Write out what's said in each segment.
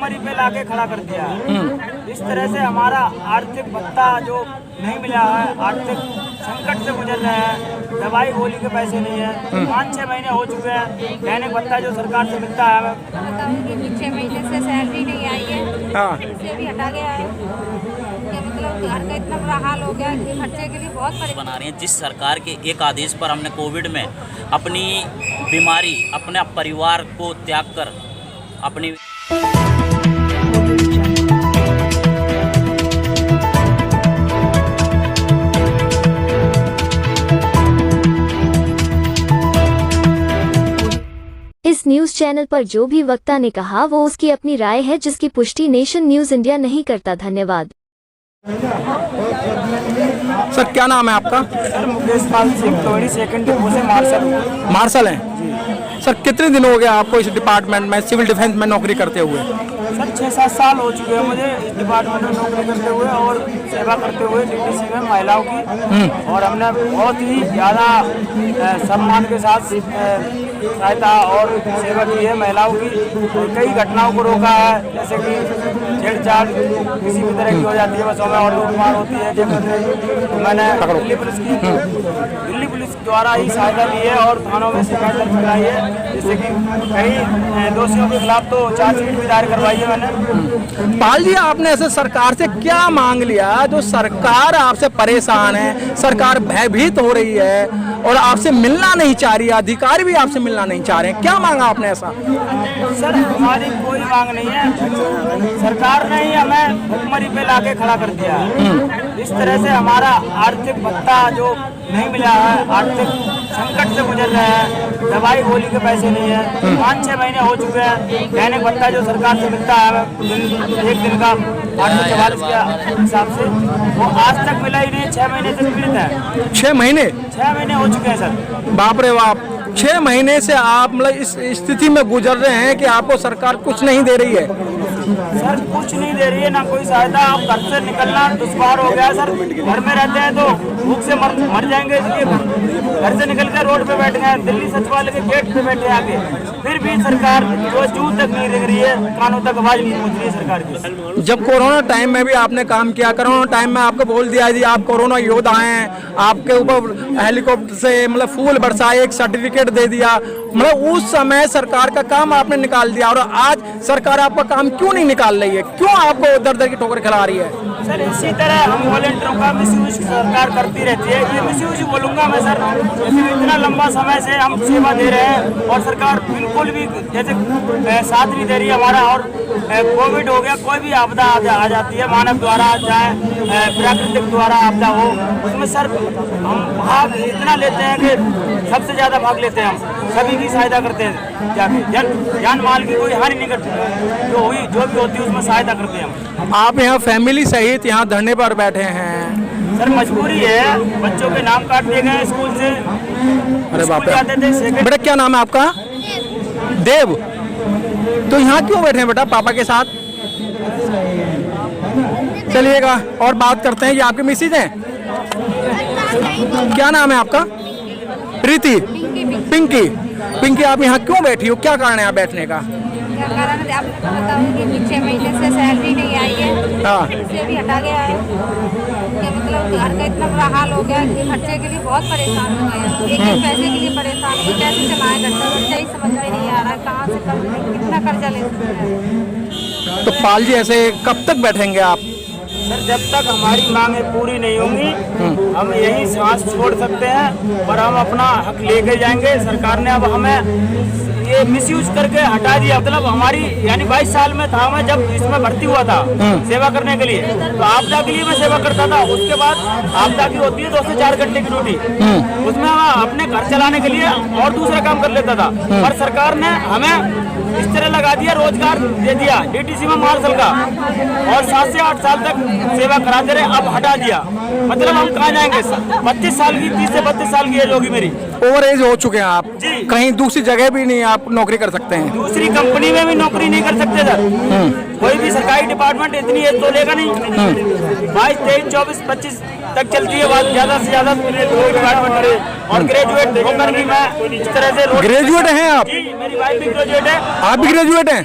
भुखमरी पे लाके खड़ा कर दिया है। इस तरह से हमारा आर्थिक भत्ता जो नहीं मिला है, आर्थिक संकट से गुजर रहे हैं, दवाई गोली के पैसे नहीं है, 5-6 महीने हो चुके हैं। दैनिक भत्ता जो सरकार से मिलता है हमें 6 महीने से सैलरी नहीं आई है, इससे भी हटा गया है। मतलब घर का इतना बुरा हाल हो गया कि खर्चे के लिए बहुत परेशान बना रही हैं। जिस सरकार के एक आदेश पर हमने कोविड में अपनी बीमारी, अपने परिवार को त्याग कर अपनी इस न्यूज चैनल पर जो भी वक्ता ने कहा वो उसकी अपनी राय है, जिसकी पुष्टि नेशन न्यूज इंडिया नहीं करता। धन्यवाद। सर क्या नाम है आपका? Sir Mukesh Pal Singh, Tori second depot से मार्शल हैं। सर कितने दिन हो गए आपको इस डिपार्टमेंट में, सिविल डिफेंस में नौकरी करते हुए? सर 6-7 साल हो चुके हैं मुझे इस डिपार्टमेंट में नौकरी करते हुए और सेवा करते हुए डीटीसी में महिलाओं की। और हमने बहुत ही ज़्यादा सम्मान के साथ सहायता और सेवा की है महिलाओं की। और कई घटनाओं को रोका है, जैसे कि छेड़छाड़ किसी भी तरह की हो जाती है बसों में और लूटमार होती है, तो मैंने दिल्ली पुलिस द्वारा ही सहायता ली है और थानों में शिकायत दर्ज कराई है। जैसे कि कई दोषियों के खिलाफ तो चार्जशीट भी दायर करवाई है मैंने। पाल जी, आपने ऐसे सरकार से क्या मांग लिया जो सरकार आपसे परेशान है, सरकार भयभीत हो रही है और आपसे मिलना नहीं चाह रही है, अधिकारी भी आपसे मिलना नहीं चाह रहे हैं? क्या मांगा आपने ऐसा? सर हमारी कोई मांग नहीं है, सरकार ने ही हमें भुखमरी पे लाके खड़ा कर दिया है। इस तरह से हमारा आर्थिक भत्ता जो नहीं मिला है, आर्थिक संकट से गुजर रहे हैं, दवाई गोली के पैसे नहीं है, 5-6 महीने हो चुके हैं। दैनिक भत्ता जो सरकार से मिलता है हमें एक दिन का 844 के हिसाब से, वो आज तक मिला ही नहीं। 6 महीने से पीड़ित है। 6 महीने? 6 महीने हो चुके हैं सर। बाप रे बाप, 6 महीने से आप मतलब इस स्थिति में गुजर रहे हैं कि आपको सरकार कुछ नहीं दे रही है? सर कुछ नहीं दे रही है, ना कोई सहायता। आप घर से निकलना दुश्वार हो गया है सर। घर में रहते हैं तो भूख से मर जाएंगे, इसलिए घर से निकल कर रोड पे बैठ गए, दिल्ली सचिवालय के गेट पे बैठे आके। फिर भी सरकार जो जूं तक नहीं दिख रही है, कानों तक आवाज नहीं पहुंच रही है सरकार की। जब कोरोना टाइम में भी आपने काम किया, कोरोना टाइम में आपको बोल दिया जी आप कोरोना योद्धा हैं, आपके ऊपर हेलीकॉप्टर से मतलब फूल बरसाए, एक सर्टिफिकेट दे दिया, मतलब उस समय सरकार का काम आपने निकाल दिया। और आज सरकार आपका काम क्यों नहीं निकाल रही है? क्यों आपको दर की ठोकर खिला रही है? सर इसी तरह हम वॉलेंटियरों का मिसयूज सरकार करती रहती है। ये मिसयूज बोलूंगा मैं सर, जैसे इतना लंबा समय से हम सेवा दे रहे हैं और सरकार बिल्कुल भी जैसे साथ नहीं दे रही है हमारा। और कोविड हो गया, कोई भी आपदा आ जाती है, मानव द्वारा चाहे प्राकृतिक द्वारा आपदा हो, उसमें सर हम भाग इतना लेते हैं कि सबसे ज़्यादा भाग लेते हैं। हम सभी की सहायता करते हैं, जाके जान माल की कोई हानि नहीं करती, जो भी होती है उसमें सहायता करते हैं हम। आप यहाँ फैमिली सहित यहाँ धरने पर बैठे हैं? सर मजबूरी है, बच्चों के नाम काट दिए गए स्कूल से। अरे बाप रे। जाते थे। बेटा क्या नाम है आपका? देव। तो यहाँ क्यों बैठे हैं बेटा पापा के साथ? चलिएगा और बात करते हैं। ये आपके मिसेज हैं? क्या नाम है आपका? प्रीति? पिंकी। पिंकी, आप यहाँ क्यों बैठी हो? क्या कारण है आप बैठने का? कारण है आपको बताऊं कि 6 महीने से सैलरी नहीं आई है, इससे भी हटा गया है। मतलब घर का इतना बुरा हाल हो गया कि खर्चे के लिए बहुत परेशान हो गए। एक पैसे के लिए परेशान हो, कैसे चलाएं घर का, मुझे ही समझ में नहीं आ रहा कहाँ से कितना कर्जा ले सकते हैं। तो पाल जी ऐसे कब तक बैठेंगे आप? सर जब तक हमारी मांगें पूरी नहीं होंगी हम यही सांस छोड़ सकते हैं और हम अपना हक लेके जाएंगे। सरकार ने अब हमें ये मिसयूज करके हटा दिया। मतलब हमारी यानी 22 साल में था मैं जब इसमें भर्ती हुआ था सेवा करने के लिए, तो आपदा के लिए मैं सेवा करता था। उसके बाद आपदा की होती है 2 से 4 घंटे की ड्यूटी, उसमें मैं अपने घर चलाने के लिए और दूसरा काम कर लेता था। पर सरकार ने हमें इस तरह लगा दिया, रोजगार दे दिया डीटीसी में मार्शल का, और 7 से 8 साल तक सेवा कराते रहे, अब हटा दिया, मतलब हम कहाँ जाएंगे सर? 32 साल की, 30 से 32 साल की एज होगी मेरी। ओवर एज हो चुके हैं आप, जी। कहीं दूसरी जगह भी नहीं आप नौकरी कर सकते हैं? दूसरी कंपनी में भी नौकरी नहीं कर सकते सर, कोई भी सरकारी डिपार्टमेंट इतनी एज तो लेगा नहीं। 22, 23, 24, 25 तक चलती है बात, ज्यादा से ज्यादा कोई डिपार्टमेंट करे। और ग्रेजुएट होकर भी मैं इस तरह से ग्रेजुएट हैं आप? जी, मेरी वाइफ भी ग्रेजुएट है। आप भी ग्रेजुएट हैं?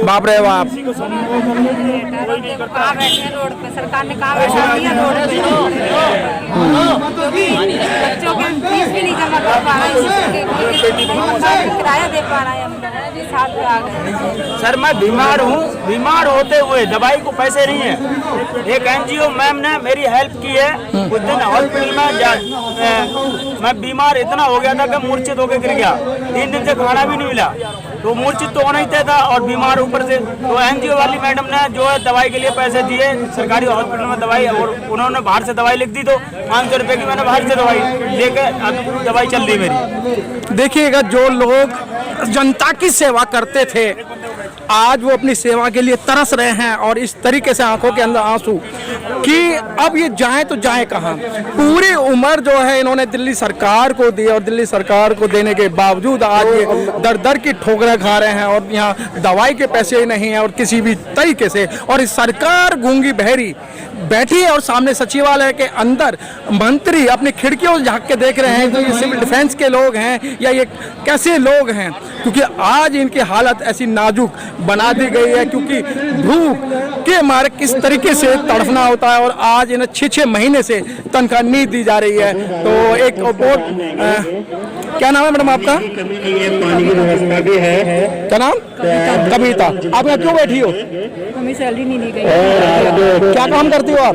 बाप रे बाप। कहाँ बैठे हैं रोड पे, सरकार ने कहाँ बैठा दिया रोड पे, क्योंकि बच्चों के फीस भी नहीं जमा कर पा रहा है, किराया दे पा रहा है, हम साथ में आ गए। सर मैं बीमार हूँ, बीमार होते हुए दवाई को पैसे नहीं है। एक एनजीओ मैम ने मेरी हेल्प की है। उस दिन हॉस्पिटल में मैं बीमार इतना हो गया था कि मूर्छित होकर गिर गया, 3 दिन से खाना भी नहीं मिला, तो मूर्छित तो होना ही था और बीमार ऊपर से। तो एनजीओ वाली मैडम ने जो है दवाई के लिए पैसे दिए सरकारी हॉस्पिटल में दवाई, और उन्होंने बाहर से दवाई लिख दी, तो 500 रुपये की मैंने बाहर से दवाई लेकर अब दवाई चल रही मेरी। देखिएगा, जो लोग जनता की सेवा करते थे आज वो अपनी सेवा के लिए तरस रहे हैं, और इस तरीके से आंखों के अंदर आंसू कि अब ये जाए तो जाए कहाँ। पूरी उम्र जो है इन्होंने दिल्ली सरकार को दी, और दिल्ली सरकार को देने के बावजूद आज ये दर दर की ठोकरें खा रहे हैं, और यहाँ दवाई के पैसे नहीं है और किसी भी तरीके से। और इस सरकार गूंगी बहरी बैठी है, और सामने सचिवालय के अंदर मंत्री अपनी खिड़कियों से झांक के देख रहे हैं तो ये सिविल डिफेंस के लोग हैं या ये कैसे लोग हैं, क्योंकि आज इनकी हालत ऐसी नाजुक बना दी गई है, क्योंकि भूख के मारे किस तरीके से तड़फना होता है, और आज इन्हें 6-6 महीने से तनख्वाह नहीं दी जा रही है। तो एक बहुत क्या नाम है मैडम आपका? पानी की व्यवस्था भी है। क्या नाम? कविता। आप यहाँ क्यों बैठी हो? हमें सैलरी नहीं दी गई। क्या काम करती हो आप?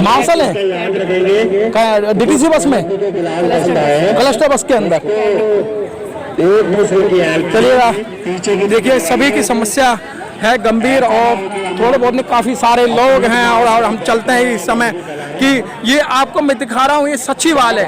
मार्शल है? डीटीसी बस में, क्लस्टर बस के अंदर। चलिए, देखिए सभी की समस्या है गंभीर, और थोड़े बहुत में काफ़ी सारे लोग हैं, और हम चलते हैं इस समय कि ये आपको मैं दिखा रहा हूँ, ये सचिवालय,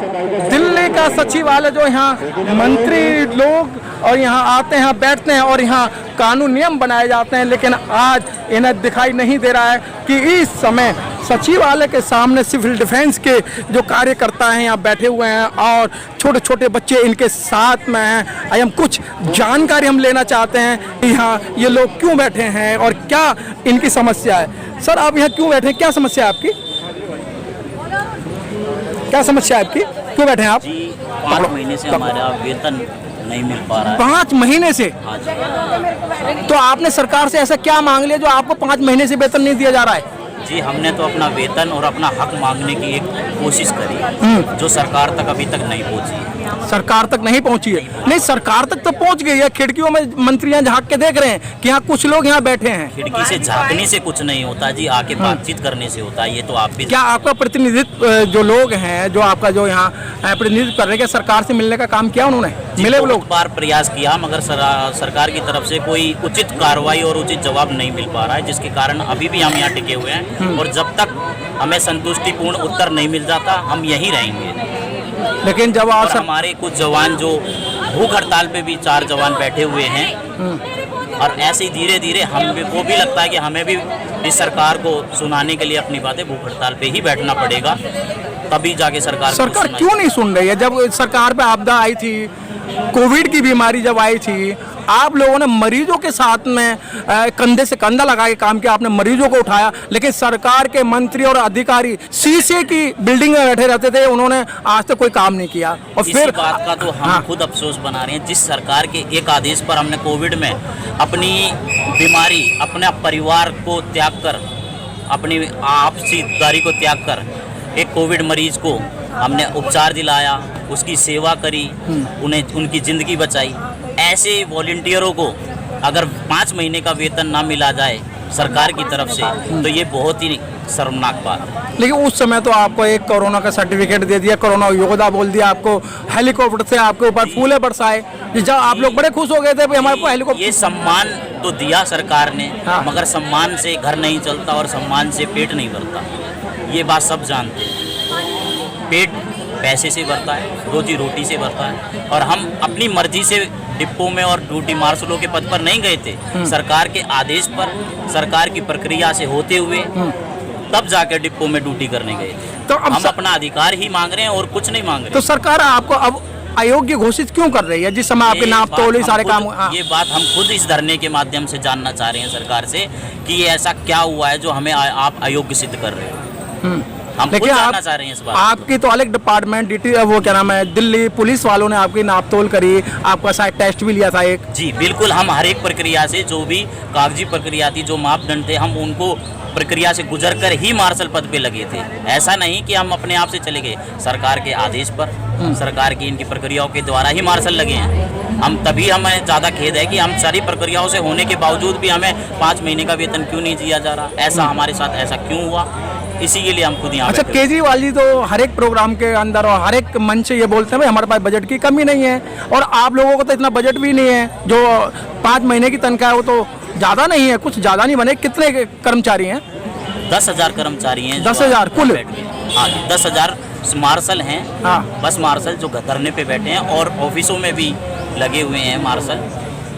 दिल्ली का सचिवालय, जो यहाँ मंत्री लोग और यहाँ आते हैं, बैठते हैं, और यहाँ कानून नियम बनाए जाते हैं। लेकिन आज इन्हें दिखाई नहीं दे रहा है कि इस समय सचिवालय के सामने सिविल डिफेंस के जो कार्यकर्ता हैं यहाँ बैठे हुए हैं, और छोटे छोटे बच्चे इनके साथ में हैं। हम कुछ जानकारी हम लेना चाहते हैं कि यहाँ ये लोग क्यों बैठे हैं और क्या इनकी समस्या है। सर, आप यहाँ क्यों बैठे हैं? क्या समस्या है आपकी? क्या समस्या है आपकी? क्यों बैठे हैं आप? 5 महीने से हमारा वेतन नहीं मिल पा रहा है। 5 महीने से? हाँ जी। तो आपने सरकार से ऐसा क्या मांग लिया जो आपको 5 महीने से वेतन नहीं दिया जा रहा है? जी, हमने तो अपना वेतन और अपना हक मांगने की एक कोशिश करी, जो सरकार तक अभी तक नहीं पहुंची है। सरकार तक नहीं पहुंची है? नहीं, सरकार तक तो पहुंच गई है। खिड़कियों में मंत्री यहाँ झांक के देख रहे हैं कि यहाँ कुछ लोग यहाँ बैठे हैं। खिड़की से झांकने से कुछ नहीं होता जी, आके बातचीत करने से होता है। ये तो आप भी क्या आपका प्रतिनिधित्व जो लोग हैं, जो आपका जो यहाँ प्रतिनिधित्व कर रहे हैं, सरकार से मिलने का काम किया उन्होंने? मिले वो लोग? बहुत बार प्रयास किया, मगर सरकार की तरफ से कोई उचित कार्रवाई और उचित जवाब नहीं मिल पा रहा है, जिसके कारण अभी भी हम यहाँ टिके हुए हैं। और जब तक हमें संतुष्टिपूर्ण उत्तर नहीं मिल जाता, हम यहीं रहेंगे। लेकिन जब और हमारे कुछ जवान जो भूख हड़ताल पे भी 4 जवान बैठे हुए हैं, और ऐसे ही धीरे धीरे हमें को भी लगता है कि हमें भी इस सरकार को सुनाने के लिए अपनी बातें भूख हड़ताल पे ही बैठना पड़ेगा, तभी जाके सरकार क्यों नहीं सुन रही है? जब सरकार पे आपदा आई थी, कोविड की बीमारी जब आई थी, आप लोगों ने मरीजों के साथ में कंधे से कंधा लगा के काम किया, आपने मरीजों को उठाया, लेकिन सरकार के मंत्री और अधिकारी शीशे की बिल्डिंग में बैठे रहते थे, उन्होंने आज तक कोई काम नहीं किया। और फिर बात का तो हम खुद अफसोस बना रहे हैं, जिस सरकार के एक आदेश पर हमने कोविड में अपनी बीमारी, अपने परिवार को त्याग कर, अपनी आपसी दारी को त्याग कर एक कोविड मरीज को हमने उपचार दिलाया, उसकी सेवा करी, उन्हें उनकी ज़िंदगी बचाई। ऐसे वॉलंटियरों को अगर 5 महीने का वेतन ना मिला जाए सरकार की तरफ से, तो ये बहुत ही शर्मनाक बात है। लेकिन उस समय तो आपको एक कोरोना का सर्टिफिकेट दे दिया, कोरोना योद्धा बोल दिया, आपको हेलीकॉप्टर से आपके ऊपर फूले बरसाए, जब आप लोग बड़े खुश हो गए थे हमारे को हेलीकॉप्टर। ये सम्मान तो दिया सरकार ने, मगर सम्मान से घर नहीं चलता और सम्मान से पेट नहीं भरता, ये बात सब जानते हैं। पेट पैसे से भरता है, रोजी रोटी से भरता है। और हम अपनी मर्जी से डिपो में और ड्यूटी मार्शलों के पद पर नहीं गए थे। सरकार के आदेश पर, सरकार की प्रक्रिया से होते हुए तब जाकर डिपो में ड्यूटी करने गए थे। तो अब हम अपना अधिकार ही मांग रहे हैं और कुछ नहीं मांग रहे। तो सरकार आपको अब अयोग्य घोषित क्यों कर रही है, जिस समय आपके नाप तोल सारे काम? ये बात हम खुद इस धरने के माध्यम से जानना चाह रहे हैं सरकार से कि ये ऐसा क्या हुआ है जो हमें आप अयोग्य सिद्ध कर रहे हो। हम खुद जानना चाह रहे हैं इस बात। आपकी तो अलग डिपार्टमेंट वो क्या नाम है, दिल्ली पुलिस वालों ने आपकी नाप तोल करी, आपका शायद टेस्ट भी लिया था एक। जी बिल्कुल, हम हर एक प्रक्रिया से, जो भी कागजी प्रक्रिया थी, जो मापदंड थे, हम उनको प्रक्रिया से गुजर कर ही मार्शल पद पे लगे थे। ऐसा नहीं कि हम अपने आप से चले गए, सरकार के आदेश पर, सरकार की इनकी प्रक्रियाओं के द्वारा ही मार्शल लगे हैं हम। तभी हमें ज़्यादा खेद है कि हम सारी प्रक्रियाओं से होने के बावजूद भी हमें 5 महीने का वेतन क्यों नहीं दिया जा रहा, ऐसा हमारे साथ ऐसा क्यों हुआ, इसी के लिए हम खुद यहाँ। अच्छा, केजरीवाल जी तो हर एक प्रोग्राम के अंदर और हर एक मंच से ये बोलते हैं भाई हमारे पास बजट की कमी नहीं है, और आप लोगों को तो इतना बजट भी नहीं है। जो 5 महीने की तनख्वाह है वो तो ज़्यादा नहीं है, कुछ ज़्यादा नहीं बने। कितने कर्मचारी हैं? 10,000 कर्मचारी हैं। 10,000 कुल? हाँ, 10,000 मार्शल हैं। हाँ। बस मार्शल जो धरने पे बैठे हैं, और ऑफिसों में भी लगे हुए हैं मार्शल,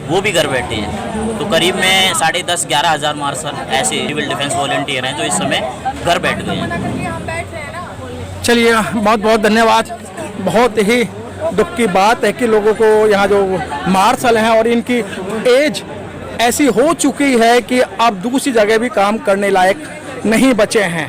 वो भी घर बैठे हैं। तो करीब में 10,500-11 हज़ार मार्शल ऐसे सिविल डिफेंस वॉलंटियर हैं जो इस समय घर बैठ गए हैं। चलिए, बहुत बहुत धन्यवाद। बहुत ही दुख की बात है कि लोगों को यहाँ जो मार्शल हैं और इनकी एज ऐसी हो चुकी है कि अब दूसरी जगह भी काम करने लायक नहीं बचे हैं।